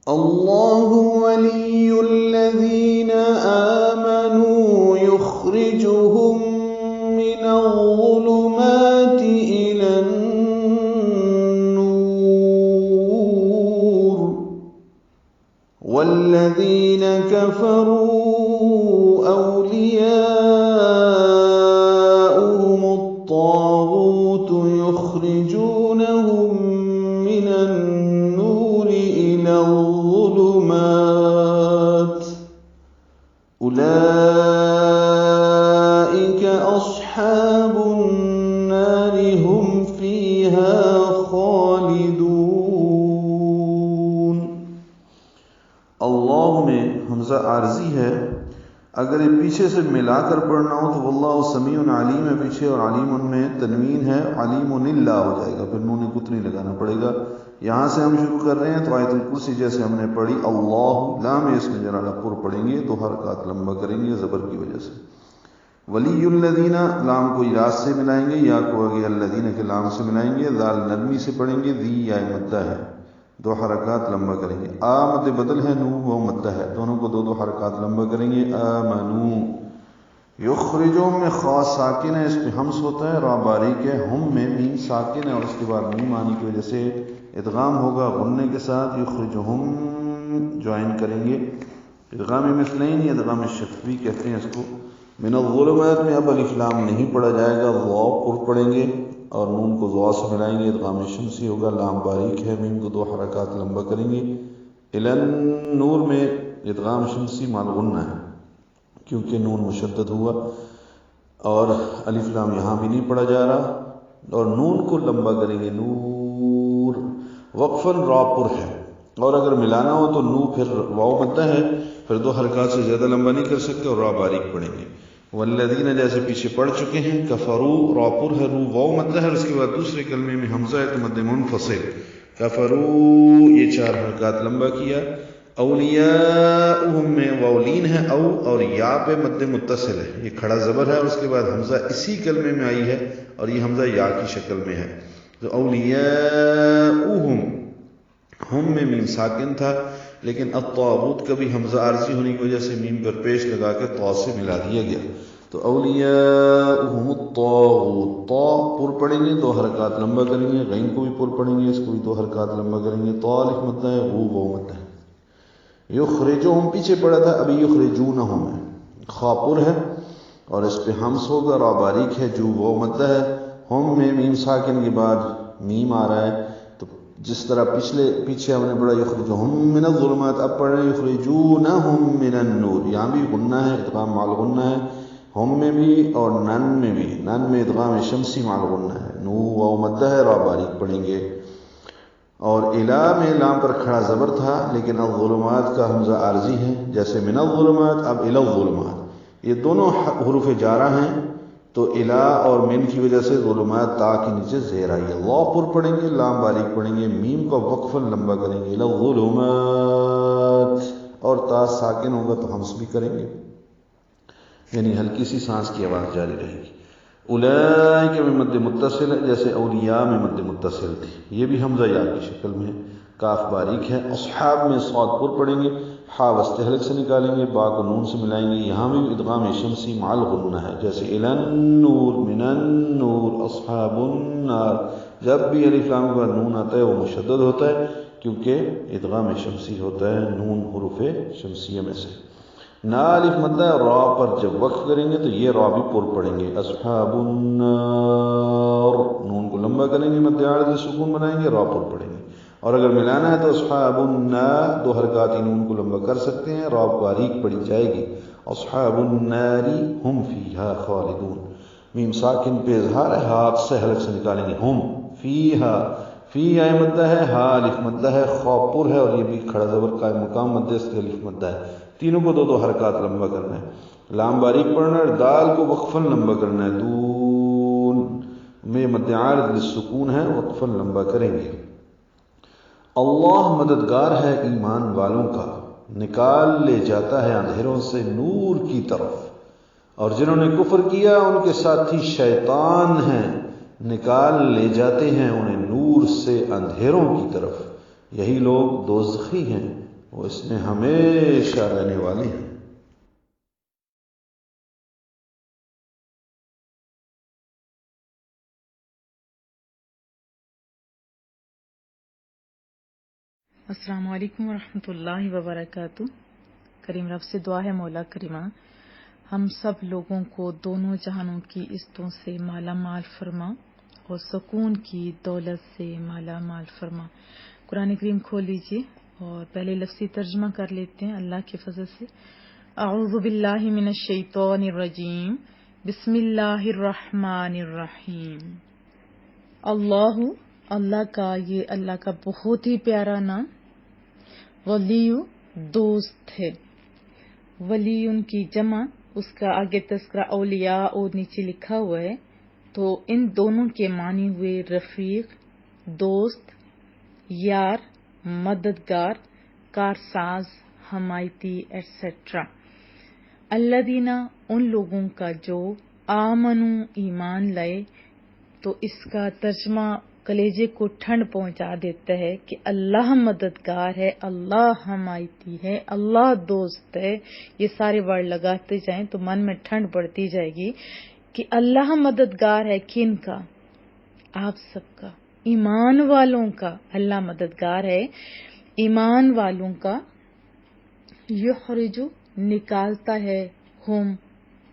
اللہ ولی الذین آمنوا یخرجهم من الظلمات إلى النور والذین كفروا أولیاؤهم الطاغوت یخرجونهم من النور إلى الظلمات أولئك أصحاب النار هم فيها خالدون۔ اللہ میں حمزہ عارضی ہے، اگر یہ پیچھے سے ملا کر پڑھنا ہو تو واللہ سمیع علیم ہے پیچھے، اور علیم میں تنوین ہے، علیم اللہ ہو جائے گا، پھر نون قط نہیں لگانا پڑے گا۔ یہاں سے ہم شروع کر رہے ہیں تو آیت الکرسی جیسے ہم نے پڑھی اللہ لام اس میں جرا پر پڑھیں گے تو حرکات لمبا کریں گے زبر کی وجہ سے۔ ولی الذین لام کو راست سے ملائیں گے، یا کو آگے الذین کے لام سے ملائیں گے، ذال نرمی سے پڑھیں گے، ذی یا مدہ ہے، دو حرکات لمبا کریں گے۔ آ مد بدل ہے، نو وہ مدہ ہے، دونوں کو دو دو حرکات لمبا کریں گے۔ آمنو یخرجو میں خاص ساکن ہے، اس پہ ہمس ہوتا ہے، را باریک ہے، ہم میں میم ساکن ہے اور اس کے بعد میم آنے کی وجہ سے ادغام ہوگا غننے کے ساتھ، یخرجہم جوائن کریں گے، ادغام مثلین یا ادغام شفوی کہتے ہیں اس کو۔ من الظلمات میں اب الف لام نہیں پڑھا جائے گا، واو پر پڑھیں گے اور نون کو ضوا سے ملائیں گے، ادغام شمسی ہوگا، لام باریک ہے، میم کو دو حرکات لمبا کریں گے۔ الن نور میں ادغام شمسی مال غنہ ہے کیونکہ نون مشدد ہوا، اور الف لام یہاں بھی نہیں پڑھا جا رہا، اور نون کو لمبا کریں گے، نور وقفاً را پر ہے، اور اگر ملانا ہو تو نو پھر واو مدہ ہے، پھر دو حرکات سے زیادہ لمبا نہیں کر سکتے اور را باریک پڑھیں گے۔ والذین جیسے پیچھے پڑھ چکے ہیں، کفروا را پر ہے، رو واو مدہ ہے، اور اس کے بعد دوسرے کلمے میں حمزہ ہے تو مد منفصل، کفروا یہ چار حرکات لمبا کیا۔ اولیاؤہم میں واولین ہے او، اور یا پہ مد متصل ہے، یہ کھڑا زبر ہے، اور اس کے بعد حمزہ اسی کلمے میں آئی ہے اور یہ حمزہ یا کی شکل میں ہے، تو اولیاؤہم ہم میں میم ساکن تھا، لیکن الطاغوت کا بھی حمزہ عارضی ہونے کی وجہ سے میم پر پیش لگا کے طا سے ملا دیا گیا، تو اولیاؤہم الطاغوت، طا پر پڑھیں گے، دو حرکات لمبا کریں گے، غین کو بھی پر پڑھیں گے، اس کو بھی دو حرکات لمبا کریں گے، طا الف مدہ ہے، غو واو مدہ ہے۔ یخرجہم پیچھے پڑھا تھا، ابھی یخرجونہم ہے، خا پر ہے اور اس پہ ہمس ہوگا، را باریک ہے، جو واو مدہ ہے، ہم میں میم ساکن کے بعد میم آ رہا ہے، تو جس طرح پیچھے ہم نے پڑھا یخرجہم من الظلمات، اب پڑھ رہے ہیں یخرجونہم من النور، یہاں بھی غنہ ہے، ادغام مع الغنہ ہے، ہم میں بھی اور نن میں بھی، نن میں ادغام شمسی مع الغنہ ہے، نو واو مدہ ہے، را باریک پڑھیں گے۔ اور الا میں لام پر کھڑا زبر تھا لیکن الظلمات کا حمزہ عارضی ہے، جیسے من الظلمات اب الی الظلمات، یہ دونوں حروف جارہ ہیں، تو الا اور من کی وجہ سے ظلمات تا کے نیچے زیر آئی ہے، وا پر پڑھیں گے، لام باریک پڑھیں گے، میم کو وقفاً لمبا کریں گے، الی الظلمات، اور تا ساکن ہوگا تو ہمس بھی کریں گے، یعنی ہلکی سی سانس کی آواز جاری رہے گی۔ اولئک میں مد متصل ہے، جیسے اولیاء میں مد متصل تھی، یہ بھی حمزہ یا کی شکل میں ہے، کاف باریک ہے۔ اصحاب میں صاد پر پڑھیں گے، حا وسط حلق سے نکالیں گے، با کو نون سے ملائیں گے، یہاں بھی ادغام شمسی مع الغنہ ہے، جیسے الی النور، من النور، اصحاب النار، جب بھی الف لام کے بعد نون آتا ہے وہ مشدد ہوتا ہے کیونکہ ادغام شمسی ہوتا ہے نون حروف شمسیہ میں سے۔ نا الف مدہ را پر جب وقف کریں گے تو یہ را بھی پر پڑھیں گے، اصحاب النار، نون کو لمبا کریں گے، مد عارض سکون بنائیں گے، را پر پڑھیں گے، اور اگر ملانا ہے تو اصحاب النار، دو حرکات نون کو لمبا کر سکتے ہیں، را باریک پڑھی جائے گی، اصحاب النار ہم فیہا خالدون، میم ساکن پہ اظہار ہے، ہاتھ سے حلق سے نکالیں گے، ہم فیہا، فی آئے مدہ ہے، ہا الف مدہ ہے، خا پر ہے، اور یہ بھی کھڑا زبر قائم مقام مدہ اس کے الف مدہ ہے، تینوں کو دو دو حرکات لمبا کرنا ہے، لام باریک پڑھنا ہے، دال کو وقفاً لمبا کرنا ہے، دون میں مد عارض للسکون ہے، وقفاً لمبا کریں گے۔ اللہ مددگار ہے ایمان والوں کا، نکال لے جاتا ہے اندھیروں سے نور کی طرف، اور جنہوں نے کفر کیا ان کے ساتھی شیطان ہیں، نکال لے جاتے ہیں انہیں نور سے اندھیروں کی طرف، یہی لوگ دوزخی ہیں، وہ اس میں ہمیشہ رہنے والی ہیں۔ السلام علیکم ورحمۃ اللہ وبرکاتہ۔ کریم رب سے دعا ہے مولا کریمہ ہم سب لوگوں کو دونوں جہانوں کی عزتوں سے مالا مال فرما اور سکون کی دولت سے مالا مال فرما۔ قرآن کریم کھول لیجیے اور پہلے لفظی ترجمہ کر لیتے ہیں اللہ کے فضل سے۔ اعوذ باللہ من الشیطان الرجیم، بسم اللہ الرحمن الرحیم۔ اللہ کا، یہ اللہ کا بہت ہی پیارا نام ولی دوست ہے۔ ولی ان کی جمع، اس کا آگے تذکرہ اولیاء اور نیچے لکھا ہوا ہے، تو ان دونوں کے معنی ہوئے رفیق، دوست، یار، مددگار، کارساز، حمایتی ایٹسٹرا۔ الذین، ان لوگوں کا جو آمنو، ایمان لائے، تو اس کا ترجمہ کلیجے کو ٹھنڈ پہنچا دیتا ہے کہ اللہ مددگار ہے، اللہ حمایتی ہے، اللہ دوست ہے۔ یہ سارے ورڈ لگاتے جائیں تو من میں ٹھنڈ پڑتی جائے گی کہ اللہ مددگار ہے کن کا؟ آپ سب کا، ایمان والوں کا اللہ مددگار ہے، ایمان والوں کا۔ یخرج، نکالتا ہے، ہم،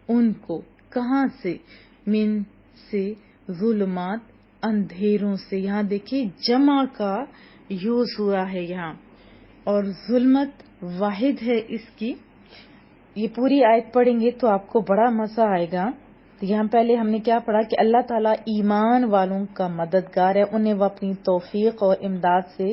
ان کو، کہاں سے؟ من، سے، ظلمات، اندھیروں سے۔ یہاں دیکھیے جمع کا یوز ہوا ہے یہاں، اور ظلمت واحد ہے اس کی۔ یہ پوری آیت پڑھیں گے تو آپ کو بڑا مزہ آئے گا۔ تو یہاں پہلے ہم نے کیا پڑھا کہ اللہ تعالیٰ ایمان والوں کا مددگار ہے، انہیں وہ اپنی توفیق اور امداد سے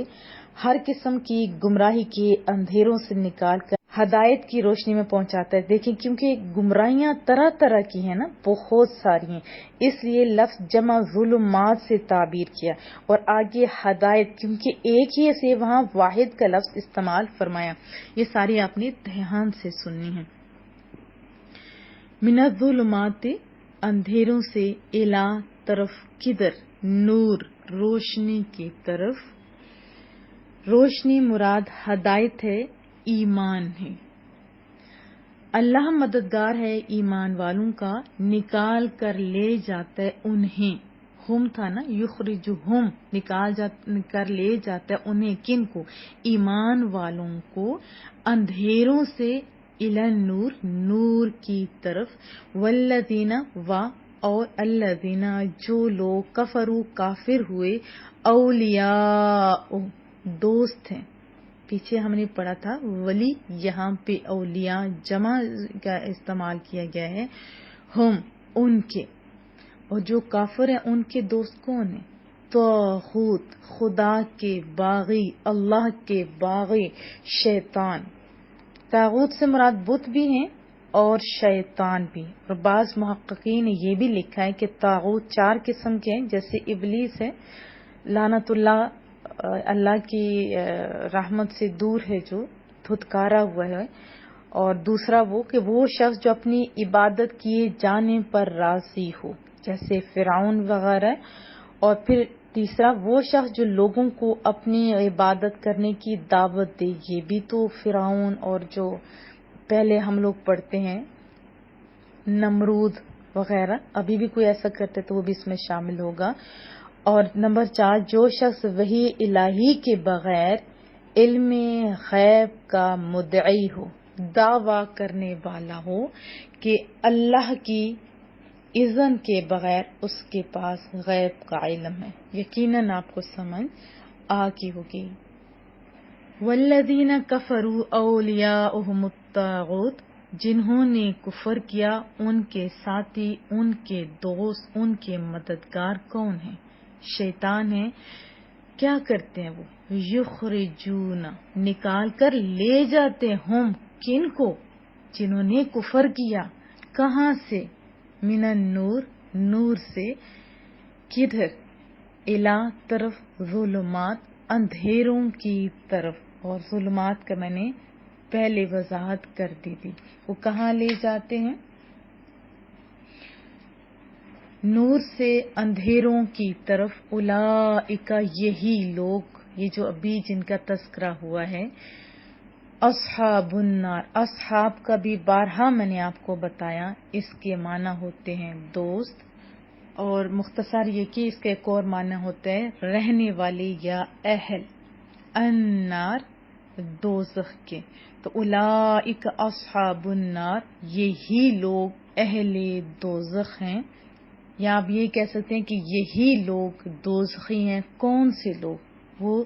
ہر قسم کی گمراہی کے اندھیروں سے نکال کر ہدایت کی روشنی میں پہنچاتا ہے۔ دیکھیں کیونکہ گمراہیاں طرح طرح کی ہیں نا، بہت ساری ہیں، اس لیے لفظ جمع ظلمات سے تعبیر کیا، اور آگے ہدایت، کیونکہ ایک ہی سے وہاں واحد کا لفظ استعمال فرمایا۔ یہ ساری آپ نے دھیان سے سننی ہے۔ من الظلمات، اندھیروں سے، الا، طرف، کدھر؟ نور، روشنی کی طرف۔ روشنی مراد ہدایت ہے، ایمان ہے۔ اللہ مددگار ہے ایمان والوں کا، نکال کر لے جاتا ہے انہیں، ہم تھا نا، یخرجہم، نکال کر لے جاتا ہے انہیں، کن کو؟ ایمان والوں کو، اندھیروں سے، الی النور، نور کی طرف۔ والذین، اور الذین، جو لوگ، کفروا، کافر ہوئے، اولیاء، دوست ہیں۔ پیچھے ہم نے پڑھا تھا ولی، یہاں پہ اولیاء جمع کا استعمال کیا گیا ہے، ہم، ان کے، اور جو کافر ہیں ان کے دوست کون ہیں؟ طاغوت، خدا کے باغی، اللہ کے باغی، شیطان۔ طاغوت سے مراد بت بھی ہیں اور شیطان بھی، اور بعض محققین نے یہ بھی لکھا ہے کہ طاغوت 4 قسم کے ہیں، جیسے ابلیس ہے، لعنت اللہ، اللہ کی رحمت سے دور ہے، جو دھتکارا ہوا ہے، اور دوسرا وہ کہ وہ شخص جو اپنی عبادت کیے جانے پر راضی ہو، جیسے فرعون وغیرہ، اور پھر تیسرا وہ شخص جو لوگوں کو اپنی عبادت کرنے کی دعوت دے، یہ بھی تو فرعون، اور جو پہلے ہم لوگ پڑھتے ہیں نمرود وغیرہ، ابھی بھی کوئی ایسا کرتے تو وہ بھی اس میں شامل ہوگا۔ اور نمبر 4، جو شخص وحی الہی کے بغیر علم غیب کا مدعی ہو، دعویٰ کرنے والا ہو کہ اللہ کی اذن کے بغیر اس کے پاس غیب کا علم ہے۔ یقیناً آپ کو سمجھ آ گئی ہوگی۔ والذین کفروا اولیاؤہم الطاغوت، جنہوں نے کفر کیا ان کے ساتھی، ان کے دوست، ان کے مددگار کون ہیں؟ شیطان ہے۔ کیا کرتے ہیں وہ؟ یخرجون، نکال کر لے جاتے، ہم، کن کو؟ جنہوں نے کفر کیا۔ کہاں سے؟ من النور، نور سے، کدھر؟ الا، طرف، ظلمات، اندھیروں کی طرف، اور ظلمات کا میں نے پہلے وضاحت کر دی تھی، وہ کہاں لے جاتے ہیں؟ نور سے اندھیروں کی طرف۔ اولئک، یہی لوگ، یہ جو ابھی جن کا تذکرہ ہوا ہے، اصحاب النار، اصحاب کا بھی بارہا میں نے آپ کو بتایا، اس کے معنی ہوتے ہیں دوست، اور مختصر یہ کہ اس کا ایک اور معنی ہوتا ہے رہنے والے یا اہل، النار دوزخ کے۔ تو اولئک اصحاب النار، یہی لوگ اہل دوزخ ہیں، یا آپ یہ کہہ سکتے ہیں کہ یہی لوگ دوزخی ہیں۔ کون سے لوگ؟ وہ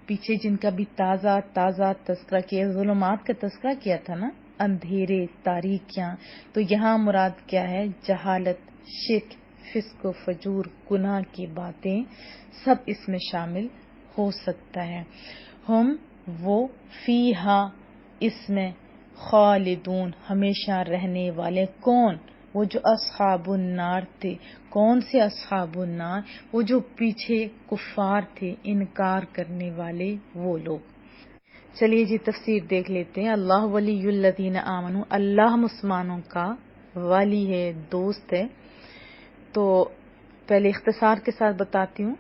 پیچھے جن کا بھی تازہ تذکرہ کیا، ظلمات کا تذکرہ کیا تھا نا، اندھیرے، تاریکیاں، تو یہاں مراد کیا ہے؟ جہالت، شرک، فسق و فجور، گناہ کی باتیں، سب اس میں شامل ہو سکتا ہے۔ ہم وہ فیہا، اس میں خالدون، ہمیشہ رہنے والے۔ کون؟ وہ جو اصحاب النار تھے۔ کون سے اصحاب النار؟ وہ جو پیچھے کفار تھے، انکار کرنے والے وہ لوگ۔ چلیے جی تفسیر دیکھ لیتے ہیں۔ اللہ ولی الذین آمنوا، اللہ مسلمانوں کا ولی ہے، دوست ہے۔ تو پہلے اختصار کے ساتھ بتاتی ہوں،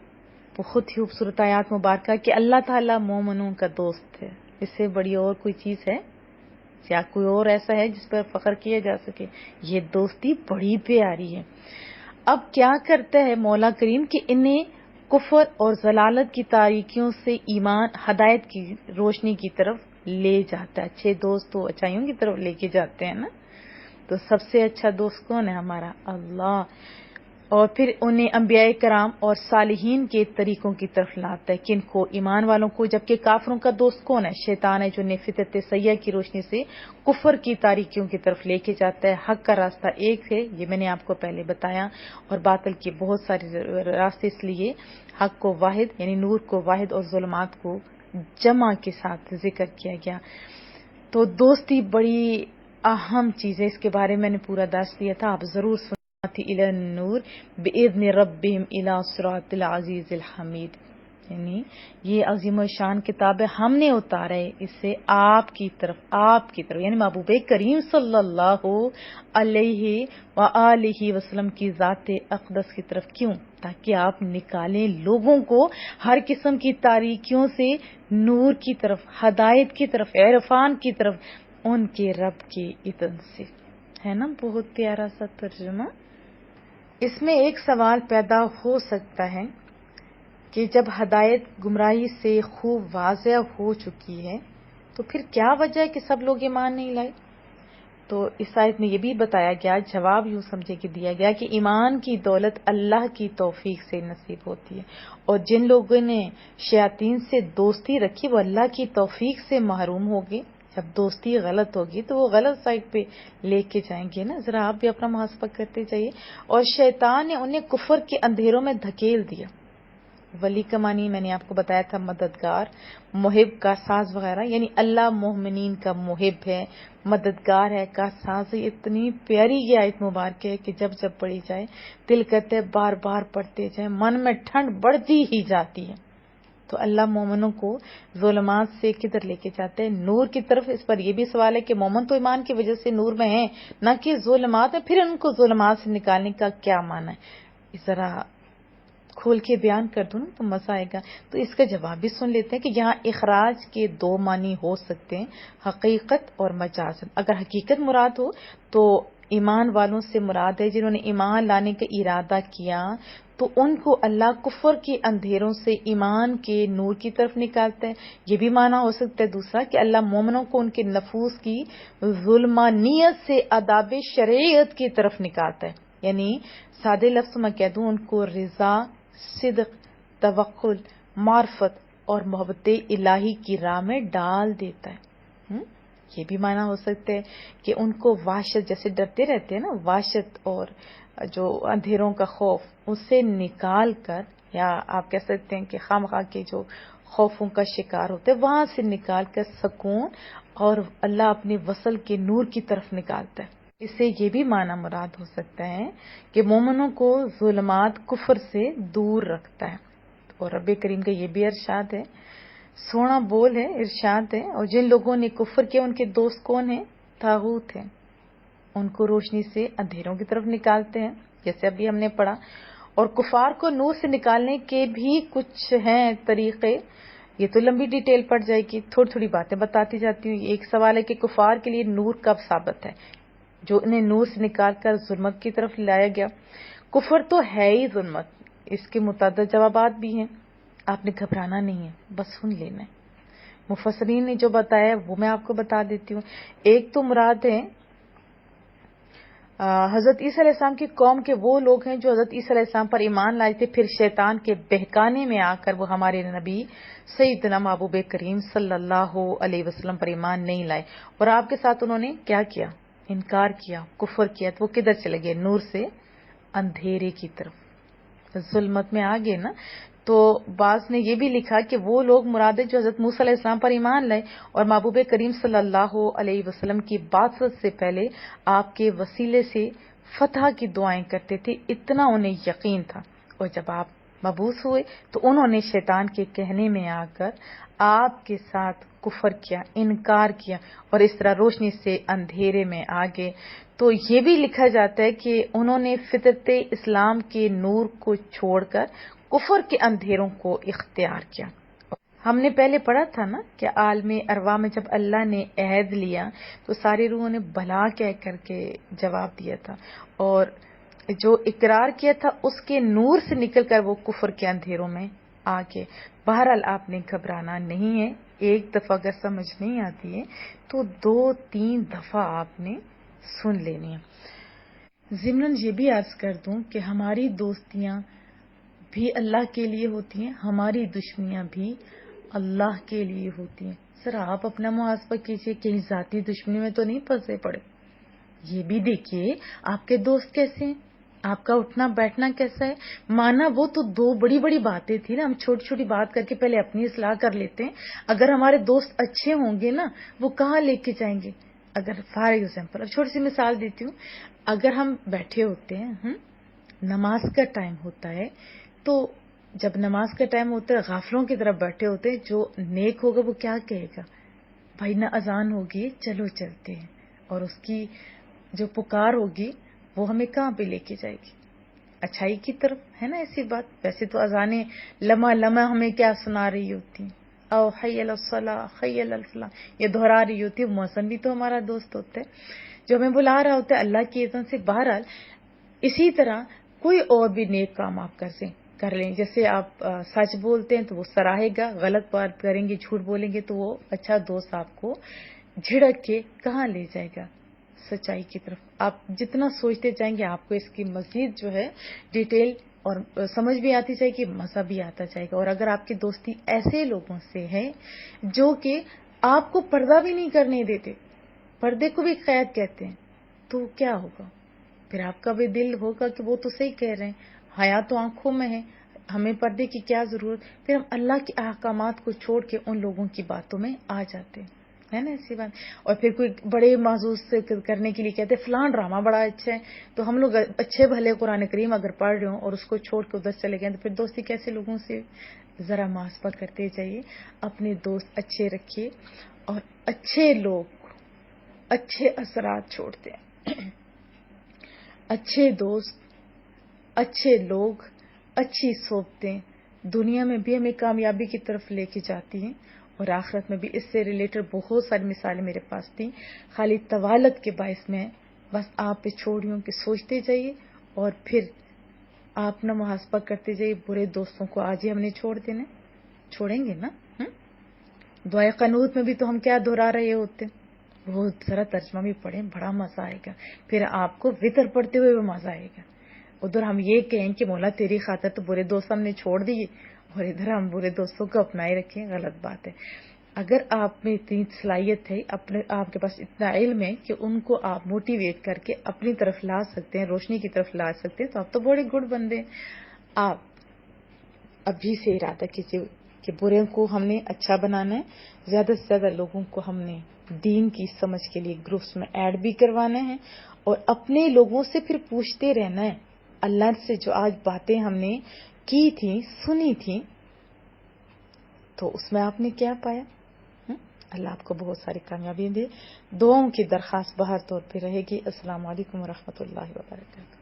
بہت ہی خوبصورت آیات مبارکہ کہ اللہ تعالیٰ مومنوں کا دوست ہے۔ اس سے بڑی اور کوئی چیز ہے یا کوئی اور ایسا ہے جس پر فخر کیا جا سکے؟ یہ دوستی بڑی پیاری ہے۔ اب کیا کرتا ہے مولا کریم کہ انہیں کفر اور ضلالت کی تاریکیوں سے ایمان، ہدایت کی روشنی کی طرف لے جاتا ہے۔ اچھے دوست تو اچھائیوں کی طرف لے کے جاتے ہیں نا، تو سب سے اچھا دوست کون ہے؟ ہمارا اللہ۔ اور پھر انہیں انبیاء کرام اور صالحین کے طریقوں کی طرف لاتا ہے، کن کو؟ ایمان والوں کو۔ جبکہ کافروں کا دوست کون ہے؟ شیطان ہے، جو انہیں فطرت سیئہ کی روشنی سے کفر کی تاریکیوں کی طرف لے کے جاتا ہے۔ حق کا راستہ ایک ہے، یہ میں نے آپ کو پہلے بتایا، اور باطل کے بہت سارے راستے، اس لیے حق کو واحد یعنی نور کو واحد اور ظلمات کو جمع کے ساتھ ذکر کیا گیا۔ تو دوستی بڑی اہم چیز ہے، اس کے بارے میں نے پورا درس دیا تھا، آپ ضرور سنیں۔ الی النور باذن ربہم الی صراط العزیز الحمید، یعنی یہ عظیم الشان کتاب ہے، ہم نے اتارا ہے اسے آپ کی طرف یعنی محبوب کریم صلی اللہ علیہ وآلہ وسلم کی ذات اقدس کی طرف۔ کیوں؟ تاکہ آپ نکالیں لوگوں کو ہر قسم کی تاریکیوں سے نور کی طرف، ہدایت کی طرف، عرفان کی طرف، ان کے رب کے اذن سے۔ ہے نا بہت پیارا سا ترجمہ۔ اس میں ایک سوال پیدا ہو سکتا ہے کہ جب ہدایت گمراہی سے خوب واضح ہو چکی ہے تو پھر کیا وجہ ہے کہ سب لوگ ایمان نہیں لائے؟ تو اس آیت میں یہ بھی بتایا گیا، جواب یوں سمجھے کہ دیا گیا کہ ایمان کی دولت اللہ کی توفیق سے نصیب ہوتی ہے، اور جن لوگوں نے شیاطین سے دوستی رکھی وہ اللہ کی توفیق سے محروم ہوگے۔ جب دوستی غلط ہوگی تو وہ غلط سائٹ پہ لے کے جائیں گے نا، ذرا آپ بھی اپنا محاسبہ کرتے جائیے۔ اور شیطان نے انہیں کفر کے اندھیروں میں دھکیل دیا۔ ولی کا معنی میں نے آپ کو بتایا تھا مددگار، محب کا ساز وغیرہ، یعنی اللہ مومنین کا محب ہے، مددگار ہے، کا ساز ہے۔ اتنی پیاری یہ آیت مبارک ہے کہ جب جب پڑھی جائے دل کرتے ہے بار بار پڑھتے جائیں، من میں ٹھنڈ بڑھتی ہی جاتی ہے۔ تو اللہ مومنوں کو ظلمات سے کدھر لے کے جاتے ہیں؟ نور کی طرف۔ اس پر یہ بھی سوال ہے کہ مومن تو ایمان کی وجہ سے نور میں ہیں، نہ کہ ظلمات میں، پھر ان کو ظلمات سے نکالنے کا کیا معنی ہے؟ ذرا کھول کے بیان کر دوں تو مزہ آئے گا۔ تو اس کا جواب بھی سن لیتے ہیں کہ یہاں اخراج کے دو معنی ہو سکتے ہیں، حقیقت اور مجازن۔ اگر حقیقت مراد ہو تو ایمان والوں سے مراد ہے جنہوں نے ایمان لانے کا ارادہ کیا، تو ان کو اللہ کفر کے اندھیروں سے ایمان کے نور کی طرف نکالتا ہے۔ یہ بھی معنی ہو سکتا ہے دوسرا کہ اللہ مومنوں کو ان کے نفوس کی ظلمانیت سے آداب شریعت کی طرف نکالتا ہے، یعنی سادے لفظ میں کہہ دوں، ان کو رضا، صدق، توکل، معرفت اور محبت الہی کی راہ میں ڈال دیتا ہے۔ یہ بھی معنی ہو سکتا ہے کہ ان کو وحشت، جیسے ڈرتے رہتے ہیں نا، وحشت اور جو اندھیروں کا خوف، اس سے نکال کر، یا آپ کہہ سکتے ہیں کہ خامخواہ کے جو خوفوں کا شکار ہوتے ہیں وہاں سے نکال کر سکون اور اللہ اپنے وصل کے نور کی طرف نکالتا ہے۔ اس سے یہ بھی معنی مراد ہو سکتا ہے کہ مومنوں کو ظلمات کفر سے دور رکھتا ہے۔ اور رب کریم کا یہ بھی ارشاد ہے، سونا بول ہے، ارشاد ہے، اور جن لوگوں نے کفر کیا ان کے دوست کون ہیں؟ طاغوت ہیں، ان کو روشنی سے اندھیروں کی طرف نکالتے ہیں، جیسے ابھی ہم نے پڑھا۔ اور کفار کو نور سے نکالنے کے بھی کچھ ہیں طریقے، یہ تو لمبی ڈیٹیل پڑ جائے گی، تھوڑی تھوڑی باتیں بتاتی جاتی ہوں. ایک سوال ہے کہ کفار کے لیے نور کب ثابت ہے، جو انہیں نور سے نکال کر ظلمت کی طرف لایا گیا. کفر تو ہے ہی ظلمت، اس کے متعدد جوابات بھی ہیں، آپ نے گھبرانا نہیں ہے، بس سن لینا ہے. مفسرین نے جو بتایا وہ میں آپ کو بتا دیتی ہوں. ایک تو مراد ہے حضرت عیسیٰ علیہ السلام کی قوم کے وہ لوگ ہیں جو حضرت عیسیٰ علیہ السلام پر ایمان لائے تھے، پھر شیطان کے بہکانے میں آ کر وہ ہمارے نبی سیدنا محبوب کریم صلی اللہ علیہ وسلم پر ایمان نہیں لائے، اور آپ کے ساتھ انہوں نے کیا کیا، انکار کیا، کفر کیا. تو وہ کدھر چلے گئے، نور سے اندھیرے کی طرف، ظلمت میں آ گئے نا. تو بعض نے یہ بھی لکھا کہ وہ لوگ مراد ہے جو حضرت موسیٰ علیہ السلام پر ایمان لائے اور محبوب کریم صلی اللہ علیہ وسلم کی بعثت سے پہلے آپ کے وسیلے سے فتح کی دعائیں کرتے تھے، اتنا انہیں یقین تھا. اور جب آپ مبعوث ہوئے تو انہوں نے شیطان کے کہنے میں آ کر آپ کے ساتھ کفر کیا، انکار کیا، اور اس طرح روشنی سے اندھیرے میں آ گئے. تو یہ بھی لکھا جاتا ہے کہ انہوں نے فطرت اسلام کے نور کو چھوڑ کر کفر کے اندھیروں کو اختیار کیا. ہم نے پہلے پڑھا تھا نا کہ عالم ارواح میں جب اللہ نے عہد لیا تو ساری روحوں نے بھلا کہہ کر کے جواب دیا تھا، اور جو اقرار کیا تھا اس کے نور سے نکل کر وہ کفر کے اندھیروں میں آ گئے. بہرحال آپ نے گھبرانا نہیں ہے، ایک دفعہ اگر سمجھ نہیں آتی ہے تو 2-3 دفعہ آپ نے سن لینی ہے. ضمناً یہ بھی عرض کر دوں کہ ہماری دوستیاں بھی اللہ کے لیے ہوتی ہیں، ہماری دشمنیاں بھی اللہ کے لیے ہوتی ہیں. سر آپ اپنا محاسبہ کیجئے، کہیں ذاتی دشمنی میں تو نہیں پھنسے پڑے. یہ بھی دیکھیے آپ کے دوست کیسے ہیں، آپ کا اٹھنا بیٹھنا کیسا ہے. مانا وہ تو 2 بڑی بڑی باتیں تھی نا، ہم چھوٹی چھوٹی بات کر کے پہلے اپنی اصلاح کر لیتے ہیں. اگر ہمارے دوست اچھے ہوں گے نا، وہ کہاں لے کے جائیں گے. اگر فار ایگزامپل چھوٹی سی مثال دیتی ہوں، اگر ہم بیٹھے ہوتے ہیں، نماز کا ٹائم ہوتا ہے، تو جب نماز کا ٹائم ہوتا ہے غافلوں کی طرف بیٹھے ہوتے ہیں، جو نیک ہوگا وہ کیا کہے گا، بھائی نہ اذان ہوگی چلو چلتے ہیں. اور اس کی جو پکار ہوگی وہ ہمیں کہاں پہ لے کے جائے گی، اچھائی کی طرف، ہے نا ایسی بات. ویسے تو اذانیں لمحہ لمحہ ہمیں کیا سنا رہی ہوتی ہیں، او حی علی الصلاۃ حی علی الفلاح، یہ دہرا رہی ہوتی ہے. مؤذن بھی تو ہمارا دوست ہوتا ہے جو ہمیں بلا رہا ہوتا ہے اللہ کی اذن سے. بہرحال اسی طرح کوئی اور بھی نیک کام آپ کر لیں. جیسے آپ سچ بولتے ہیں تو وہ سراہے گا، غلط بات کریں گے، جھوٹ بولیں گے تو وہ اچھا دوست آپ کو جھڑک کے کہاں لے جائے گا، سچائی کی طرف. آپ جتنا سوچتے جائیں گے آپ کو اس کی مزید جو ہے ڈیٹیل اور سمجھ بھی آتی جائے گی، مزہ بھی آتا جائے گا. اور اگر آپ کی دوستی ایسے لوگوں سے ہے جو کہ آپ کو پردہ بھی نہیں کرنے دیتے، پردے کو بھی قید کہتے ہیں، تو کیا ہوگا پھر. آپ کا بھی دل ہوگا کہ وہ تو صحیح کہہ رہے ہیں، حیا تو آنکھوں میں ہے، ہمیں پردے کی کیا ضرورت. پھر ہم اللہ کے احکامات کو چھوڑ کے ان لوگوں کی باتوں میں آ جاتے ہیں، ہے نا ایسی بات. اور پھر کوئی بڑے معزوز سے کرنے کے لیے کہتے ہیں فلاں ڈرامہ بڑا اچھا ہے، تو ہم لوگ اچھے بھلے قرآن کریم اگر پڑھ رہے ہوں اور اس کو چھوڑ کے ادھر چلے گئے تو پھر دوستی کیسے لوگوں سے. ذرا محاسبہ کرتے جائیے، اپنے دوست اچھے رکھیے، اور اچھے لوگ اچھے اثرات چھوڑتے ہیں. اچھے دوست، اچھے لوگ، اچھی صحبتیں دنیا میں بھی ہمیں کامیابی کی طرف لے کے جاتی ہیں، اور آخرت میں بھی. اس سے ریلیٹڈ بہت ساری مثالیں میرے پاس تھیں، خالی طوالت کے باعث میں بس آپ پہ چھوڑ رہی ہوں کہ سوچتے جائیے اور پھر آپ نہ محاسبہ کرتے جائیے. برے دوستوں کو آج ہی ہم نے چھوڑ دینا، چھوڑیں گے نا. دعائے قنوت میں بھی تو ہم کیا دہرا رہے ہوتے ہیں، وہ ذرا ترجمہ بھی پڑھیں، بڑا مزہ آئے گا. پھر آپ کو وطر پڑھتے ہوئے بھی مزہ آئے گا. ادھر ہم یہ کہیں کہ مولا تیری خاطر تو برے دوست ہم نے چھوڑ دیے، اور ادھر ہم برے دوستوں کو اپنائے رکھیں، غلط بات ہے. اگر آپ میں اتنی صلاحیت ہے، آپ کے پاس اتنا علم ہے کہ ان کو آپ موٹیویٹ کر کے اپنی طرف لا سکتے ہیں، روشنی کی طرف لا سکتے ہیں، تو آپ تو بڑے گڈ بندے ہیں. آپ ابھی سے ارادہ کیجیے کہ برے کو ہم نے اچھا بنانا ہے، زیادہ سے زیادہ لوگوں کو ہم نے دین کی سمجھ کے لیے گروپس میں ایڈ بھی کروانا ہے، اور اپنے لوگوں سے پھر پوچھتے رہنا ہے اللہ سے. جو آج باتیں ہم نے کی تھیں، سنی تھیں، تو اس میں آپ نے کیا پایا. اللہ آپ کو بہت ساری کامیابی دے. دعاؤں کی درخواست باہر طور پہ رہے گی. السلام علیکم ورحمۃ اللہ وبرکاتہ.